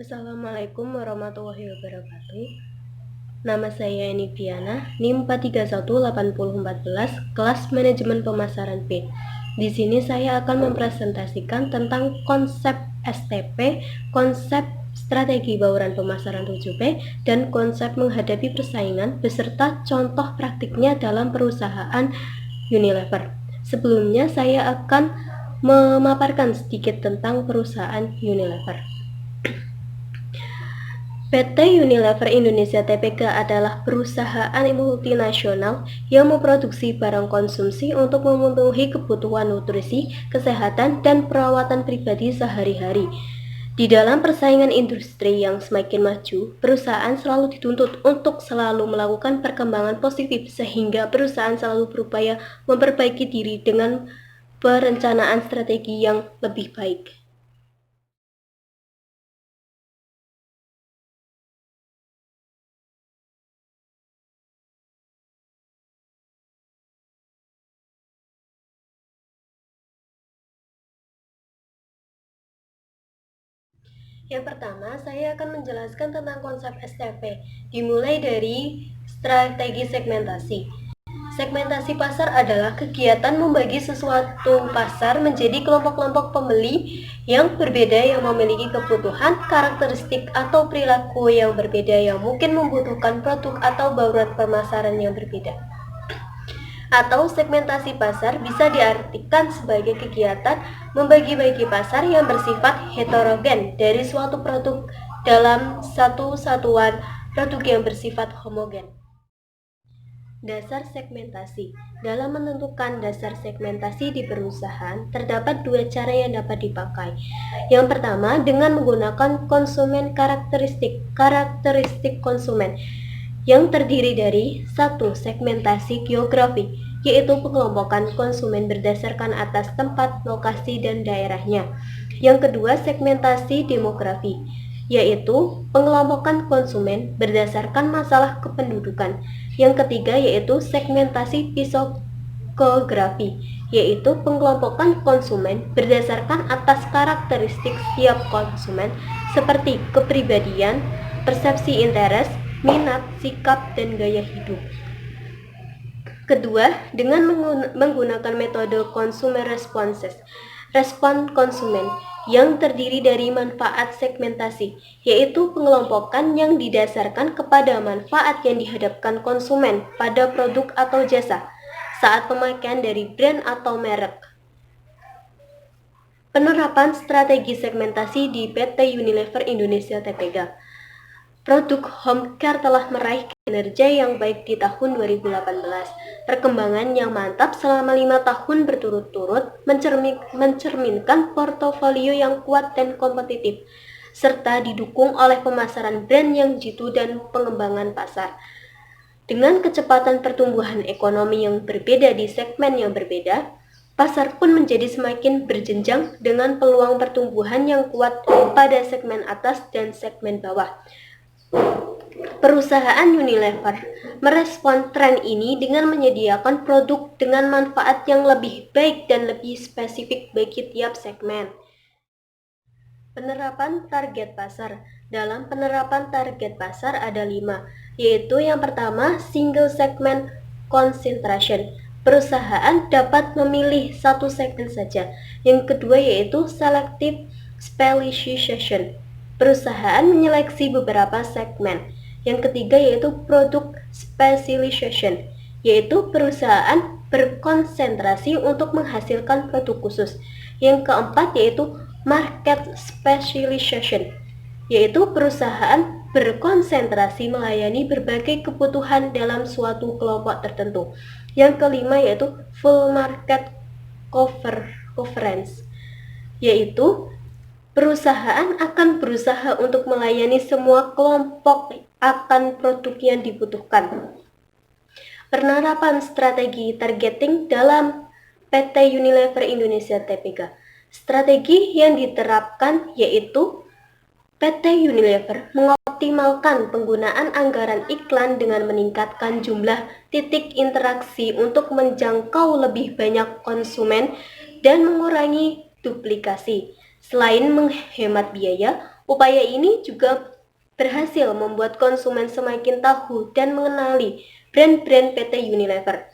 Assalamualaikum warahmatullahi wabarakatuh. Nama saya Eni Piana, NIM 4318014, kelas Manajemen Pemasaran B. Di sini saya akan mempresentasikan tentang konsep STP, konsep strategi bauran pemasaran 7P, dan konsep menghadapi persaingan beserta contoh praktiknya dalam perusahaan Unilever. Sebelumnya saya akan memaparkan sedikit tentang perusahaan Unilever. PT Unilever Indonesia Tbk adalah perusahaan multinasional yang memproduksi barang konsumsi untuk memenuhi kebutuhan nutrisi, kesehatan, dan perawatan pribadi sehari-hari. Di dalam persaingan industri yang semakin maju, perusahaan selalu dituntut untuk selalu melakukan perkembangan positif sehingga perusahaan selalu berupaya memperbaiki diri dengan perencanaan strategi yang lebih baik. Yang pertama, saya akan menjelaskan tentang konsep STP, dimulai dari strategi segmentasi. Segmentasi pasar adalah kegiatan membagi sesuatu pasar menjadi kelompok-kelompok pembeli yang berbeda yang memiliki kebutuhan, karakteristik, atau perilaku yang berbeda yang mungkin membutuhkan produk atau bauran pemasaran yang berbeda. Atau segmentasi pasar bisa diartikan sebagai kegiatan membagi-bagi pasar yang bersifat heterogen dari suatu produk dalam satu satuan produk yang bersifat homogen. Dasar segmentasi. Dalam menentukan dasar segmentasi di perusahaan, terdapat dua cara yang dapat dipakai. Yang pertama, dengan menggunakan konsumen karakteristik konsumen, yang terdiri dari satu segmentasi geografi, yaitu pengelompokan konsumen berdasarkan atas tempat, lokasi, dan daerahnya. Yang kedua, segmentasi demografi, yaitu pengelompokan konsumen berdasarkan masalah kependudukan. Yang ketiga yaitu segmentasi psikografi, yaitu pengelompokan konsumen berdasarkan atas karakteristik setiap konsumen seperti kepribadian, persepsi interest, minat, sikap, dan gaya hidup. Kedua, dengan menggunakan metode consumer responses, respon konsumen, yang terdiri dari manfaat segmentasi, yaitu pengelompokan yang didasarkan kepada manfaat yang dihadapkan konsumen pada produk atau jasa saat pemakaian dari brand atau merek. Penerapan strategi segmentasi di PT Unilever Indonesia Tbk. Produk home care telah meraih kinerja yang baik di tahun 2018. Perkembangan yang mantap selama 5 tahun berturut-turut mencerminkan portofolio yang kuat dan kompetitif, serta didukung oleh pemasaran brand yang jitu dan pengembangan pasar. Dengan kecepatan pertumbuhan ekonomi yang berbeda di segmen yang berbeda, pasar pun menjadi semakin berjenjang dengan peluang pertumbuhan yang kuat pada segmen atas dan segmen bawah. Perusahaan Unilever merespon tren ini dengan menyediakan produk dengan manfaat yang lebih baik dan lebih spesifik bagi tiap segmen. Penerapan target pasar. Dalam penerapan target pasar ada 5, yaitu yang pertama single segment concentration. Perusahaan dapat memilih satu segmen saja. Yang kedua yaitu selective specialization. Perusahaan menyeleksi beberapa segmen. Yang ketiga yaitu product specialization, yaitu perusahaan berkonsentrasi untuk menghasilkan produk khusus. Yang keempat yaitu market specialization, yaitu perusahaan berkonsentrasi melayani berbagai kebutuhan dalam suatu kelompok tertentu. Yang kelima yaitu full market coverage, yaitu perusahaan akan berusaha untuk melayani semua kelompok akan produk yang dibutuhkan. Penerapan strategi targeting dalam PT Unilever Indonesia Tbk. Strategi yang diterapkan yaitu PT Unilever mengoptimalkan penggunaan anggaran iklan dengan meningkatkan jumlah titik interaksi untuk menjangkau lebih banyak konsumen dan mengurangi duplikasi. Selain menghemat biaya, Upaya ini juga berhasil membuat konsumen semakin tahu dan mengenali brand-brand PT Unilever.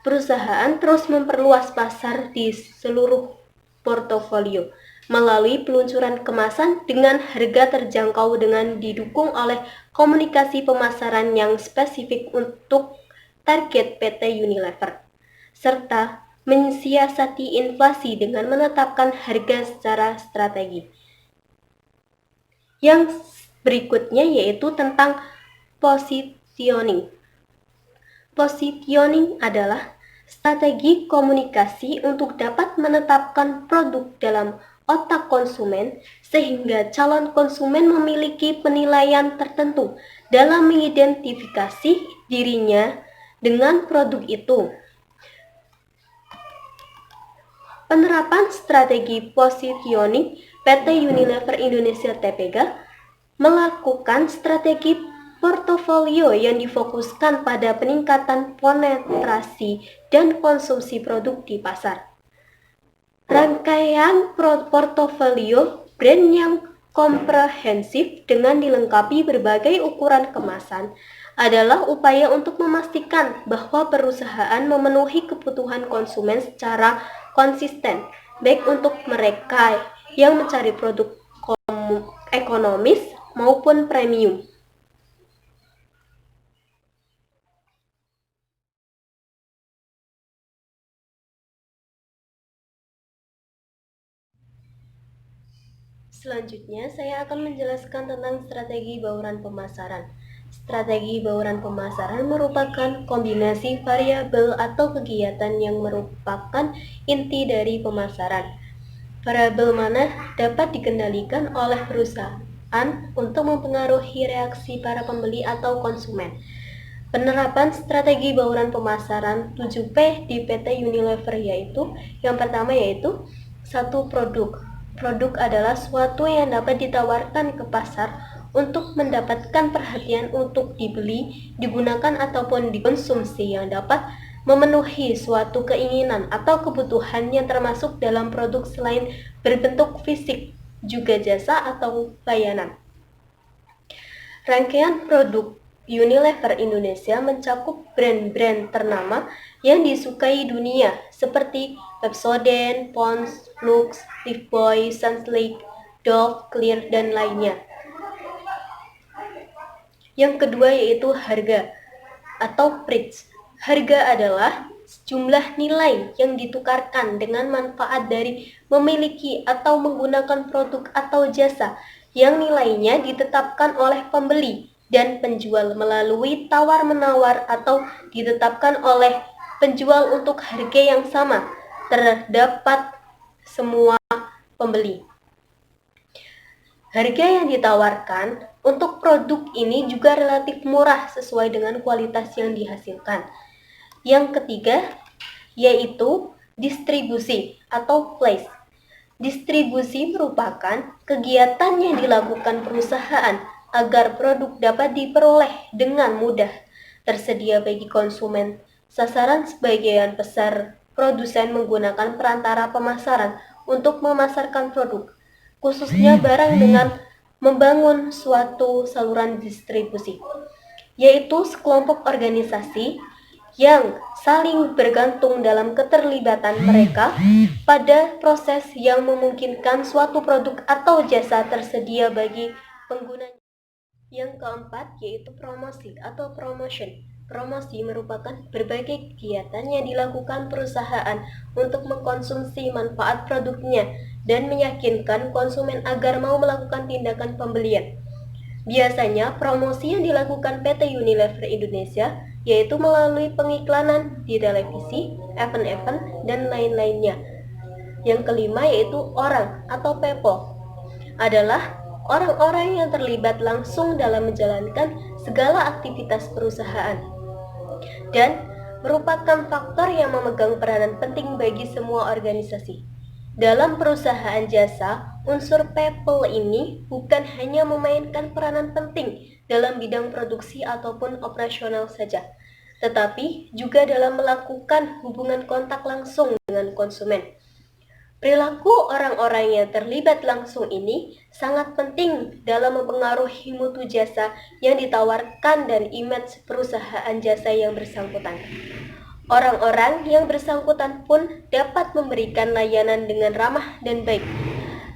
Perusahaan terus memperluas pasar di seluruh portofolio melalui peluncuran kemasan dengan harga terjangkau dengan didukung oleh komunikasi pemasaran yang spesifik untuk target PT Unilever, serta mensiasati inflasi dengan menetapkan harga secara strategi. Yang berikutnya yaitu tentang positioning. Positioning adalah strategi komunikasi untuk dapat menetapkan produk dalam otak konsumen sehingga calon konsumen memiliki penilaian tertentu dalam mengidentifikasi dirinya dengan produk itu. Penerapan strategi positioning PT Unilever Indonesia Tbk melakukan strategi portofolio yang difokuskan pada peningkatan penetrasi dan konsumsi produk di pasar. Rangkaian portofolio brand yang komprehensif dengan dilengkapi berbagai ukuran kemasan adalah upaya untuk memastikan bahwa perusahaan memenuhi kebutuhan konsumen secara konsisten, baik untuk mereka yang mencari produk ekonomis maupun premium. Selanjutnya, saya akan menjelaskan tentang strategi bauran pemasaran. Strategi bauran pemasaran merupakan kombinasi variabel atau kegiatan yang merupakan inti dari pemasaran. Variabel mana dapat dikendalikan oleh perusahaan untuk mempengaruhi reaksi para pembeli atau konsumen. Penerapan strategi bauran pemasaran 7P di PT Unilever yaitu yang pertama yaitu 1. Produk. Produk adalah suatu yang dapat ditawarkan ke pasar untuk mendapatkan perhatian untuk dibeli, digunakan ataupun dikonsumsi yang dapat memenuhi suatu keinginan atau kebutuhan yang termasuk dalam produk selain berbentuk fisik, juga jasa atau layanan. Rangkaian produk Unilever Indonesia mencakup brand-brand ternama yang disukai dunia seperti Pepsodent, Pond's, Lux, Lifebuoy, Sunsilk, Dove, Clear, dan lainnya. Yang kedua yaitu harga atau price. Harga adalah jumlah nilai yang ditukarkan dengan manfaat dari memiliki atau menggunakan produk atau jasa yang nilainya ditetapkan oleh pembeli dan penjual melalui tawar-menawar atau ditetapkan oleh penjual untuk harga yang sama terdapat semua pembeli. Harga yang ditawarkan untuk produk ini juga relatif murah sesuai dengan kualitas yang dihasilkan. Yang ketiga yaitu distribusi atau place. Distribusi merupakan kegiatan yang dilakukan perusahaan agar produk dapat diperoleh dengan mudah, tersedia bagi konsumen. Sasaran sebagian besar produsen menggunakan perantara pemasaran untuk memasarkan produk, khususnya barang dengan membangun suatu saluran distribusi, yaitu sekelompok organisasi yang saling bergantung dalam keterlibatan mereka pada proses yang memungkinkan suatu produk atau jasa tersedia bagi pengguna. Yang keempat yaitu promosi atau promotion. Promosi merupakan berbagai kegiatan yang dilakukan perusahaan untuk mengkonsumsi manfaat produknya dan meyakinkan konsumen agar mau melakukan tindakan pembelian. Biasanya promosi yang dilakukan PT Unilever Indonesia yaitu melalui pengiklanan di televisi, event-event, dan lain-lainnya. Yang kelima yaitu orang atau people adalah orang-orang yang terlibat langsung dalam menjalankan segala aktivitas perusahaan dan merupakan faktor yang memegang peranan penting bagi semua organisasi. Dalam perusahaan jasa, unsur people ini bukan hanya memainkan peranan penting dalam bidang produksi ataupun operasional saja, tetapi juga dalam melakukan hubungan kontak langsung dengan konsumen. Perilaku orang-orang yang terlibat langsung ini sangat penting dalam mempengaruhi mutu jasa yang ditawarkan dan image perusahaan jasa yang bersangkutan. Orang-orang yang bersangkutan pun dapat memberikan layanan dengan ramah dan baik,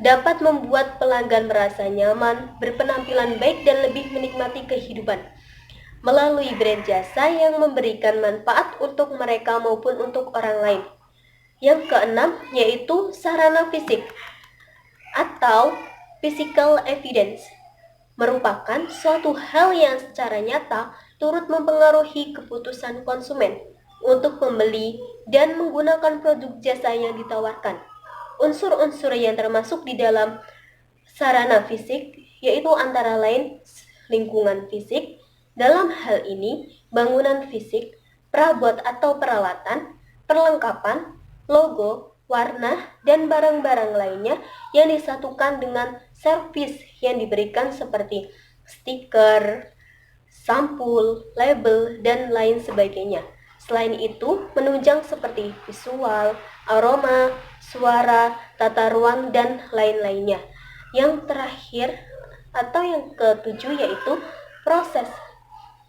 dapat membuat pelanggan merasa nyaman, berpenampilan baik dan lebih menikmati kehidupan melalui brand jasa yang memberikan manfaat untuk mereka maupun untuk orang lain. Yang keenam yaitu sarana fisik atau physical evidence, merupakan suatu hal yang secara nyata turut mempengaruhi keputusan konsumen untuk membeli dan menggunakan produk jasa yang ditawarkan. Unsur-unsur yang termasuk di dalam sarana fisik yaitu antara lain lingkungan fisik, dalam hal ini bangunan fisik, perabot atau peralatan, perlengkapan, logo, warna, dan barang-barang lainnya yang disatukan dengan servis yang diberikan seperti stiker, sampul, label, dan lain sebagainya. Selain itu, menunjang seperti visual, aroma, suara, tata ruang, dan lain-lainnya. Yang terakhir atau yang ketujuh yaitu proses.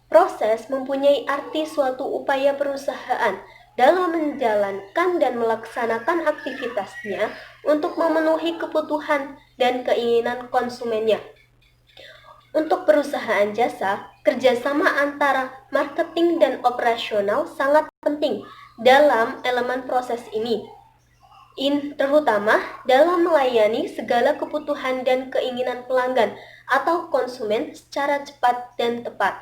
Proses mempunyai arti suatu upaya perusahaan dalam menjalankan dan melaksanakan aktivitasnya untuk memenuhi kebutuhan dan keinginan konsumennya. Untuk perusahaan jasa, kerjasama antara marketing dan operasional sangat penting dalam elemen proses ini, terutama dalam melayani segala kebutuhan dan keinginan pelanggan atau konsumen secara cepat dan tepat.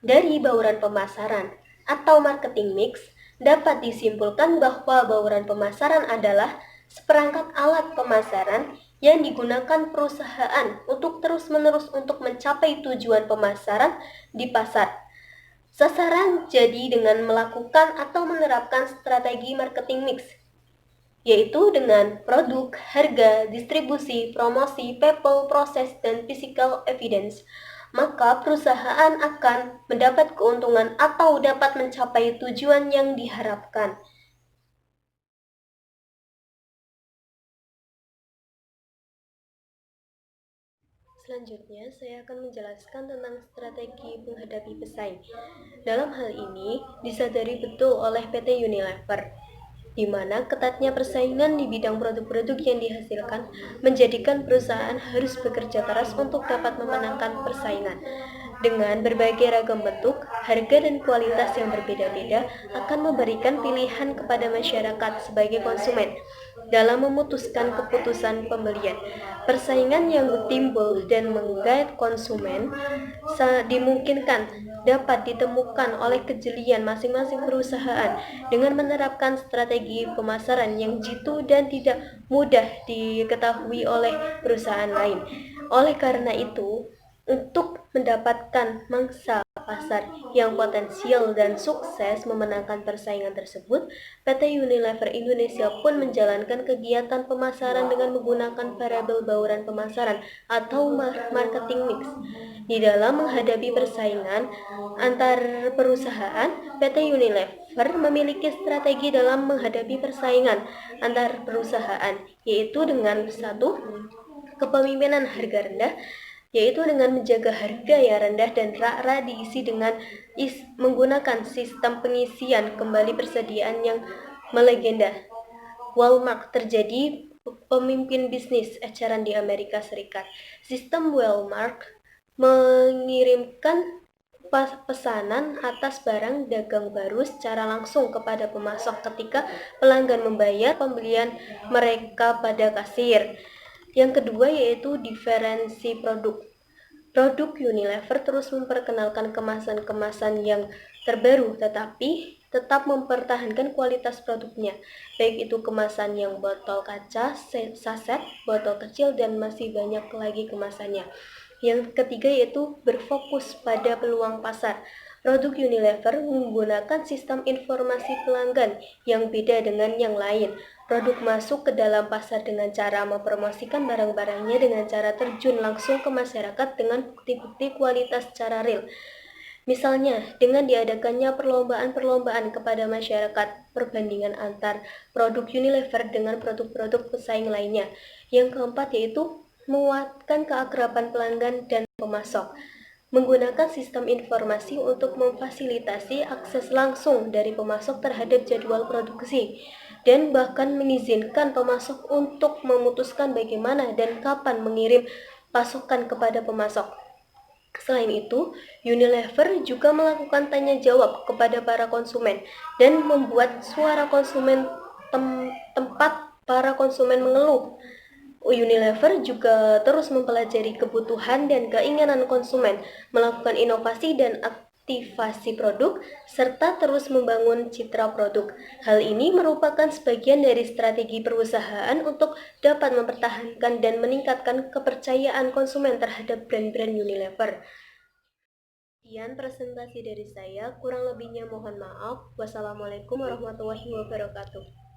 Dari bauran pemasaran atau marketing mix, dapat disimpulkan bahwa bauran pemasaran adalah seperangkat alat pemasaran yang digunakan perusahaan untuk terus-menerus untuk mencapai tujuan pemasaran di pasar. Sasaran jadi dengan melakukan atau menerapkan strategi marketing mix, yaitu dengan produk, harga, distribusi, promosi, people, proses, dan physical evidence. Maka perusahaan akan mendapat keuntungan atau dapat mencapai tujuan yang diharapkan. Selanjutnya, saya akan menjelaskan tentang strategi menghadapi pesaing. Dalam hal ini, disadari betul oleh PT Unilever, di mana ketatnya persaingan di bidang produk-produk yang dihasilkan menjadikan perusahaan harus bekerja keras untuk dapat memenangkan persaingan. Dengan berbagai ragam bentuk, harga dan kualitas yang berbeda-beda akan memberikan pilihan kepada masyarakat sebagai konsumen dalam memutuskan keputusan pembelian. Persaingan yang timbul dan menggait konsumen dimungkinkan dapat ditemukan oleh kejelian masing-masing perusahaan dengan menerapkan strategi pemasaran yang jitu dan tidak mudah diketahui oleh perusahaan lain. Oleh karena itu, untuk mendapatkan mangsa pasar yang potensial dan sukses memenangkan persaingan tersebut, PT Unilever Indonesia pun menjalankan kegiatan pemasaran dengan menggunakan variabel bauran pemasaran atau marketing mix. Di dalam menghadapi persaingan antar perusahaan, PT Unilever memiliki strategi dalam menghadapi persaingan antar perusahaan, yaitu dengan satu, kepemimpinan harga rendah, yaitu dengan menjaga harga yang rendah dan rak diisi dengan menggunakan sistem pengisian kembali persediaan yang melegenda. Walmart terjadi pemimpin bisnis eceran di Amerika Serikat. Sistem Walmart mengirimkan pesanan atas barang dagang baru secara langsung kepada pemasok ketika pelanggan membayar pembelian mereka pada kasir. Yang kedua yaitu diferensi produk. Produk Unilever terus memperkenalkan kemasan-kemasan yang terbaru tetapi tetap mempertahankan kualitas produknya, baik itu kemasan yang botol kaca, saset, botol kecil, dan masih banyak lagi kemasannya. Yang ketiga yaitu berfokus pada peluang pasar. Produk Unilever menggunakan sistem informasi pelanggan yang beda dengan yang lain. Produk masuk ke dalam pasar dengan cara mempromosikan barang-barangnya dengan cara terjun langsung ke masyarakat dengan bukti-bukti kualitas secara real. Misalnya, dengan diadakannya perlombaan-perlombaan kepada masyarakat perbandingan antar produk Unilever dengan produk-produk pesaing lainnya. Yang keempat yaitu menguatkan keakraban pelanggan dan pemasok. Menggunakan sistem informasi untuk memfasilitasi akses langsung dari pemasok terhadap jadwal produksi, dan bahkan mengizinkan pemasok untuk memutuskan bagaimana dan kapan mengirim pasokan kepada pemasok. Selain itu, Unilever juga melakukan tanya jawab kepada para konsumen dan membuat suara konsumen tempat para konsumen mengeluh. Unilever juga terus mempelajari kebutuhan dan keinginan konsumen, melakukan inovasi dan aktivasi produk, serta terus membangun citra produk. Hal ini merupakan sebagian dari strategi perusahaan untuk dapat mempertahankan dan meningkatkan kepercayaan konsumen terhadap brand-brand Unilever. Sekian presentasi dari saya, kurang lebihnya mohon maaf. Wassalamualaikum warahmatullahi wabarakatuh.